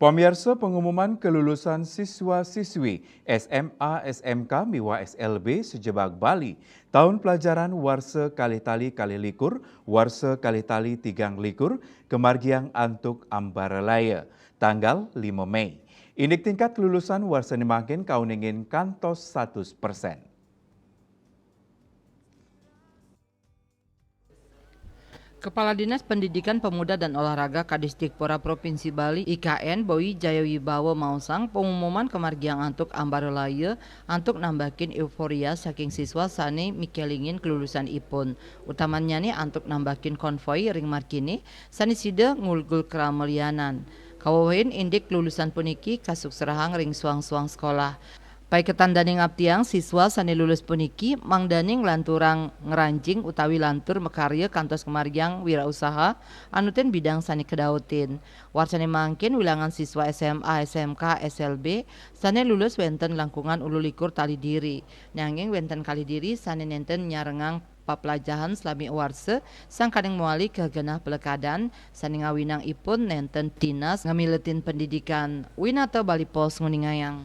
Pemirsa, pengumuman kelulusan siswa-siswi SMA, SMK, Miwa SLB sejebak Bali. Tahun pelajaran warse kali-tali kali-likur, warse kali-tali tigang likur, kemargiang antuk ambarelaya, tanggal 5 Mei. Indik tingkat kelulusan warse nimakin kauningin kantos 100%. Kepala Dinas Pendidikan Pemuda dan Olahraga Kadisdikpora Provinsi Bali IKN Boy Jayawibawa Mausang pengumuman kemargian antuk ambarelaya antuk nambakin euforia saking siswa sane mikelingin kelulusan ipun. Utamanya nih antuk nambakin konvoy ring markini sani sida ngulgul keramelianan. Kawawain indik lulusan puniki kasuk serahang ring suang-suang sekolah. Pai ketandaning abtiang siswa sani lulus puniki mangdaning lanturang ngerancing utawi lantur mekarya kantos kemargiang wirausaha anutin bidang sani kedautin. Warsane mangkin wilangan siswa SMA, SMK, SLB sani lulus wenten langkungan ulu likur tali diri. Nanging wenten kali diri sani nenten nyarengang papelajahan selami warse sang kadang muali ke genah pelekadan sani ngawinang ipun nenten dinas ngamiletin pendidikan Winata Bali Pos nguningayang.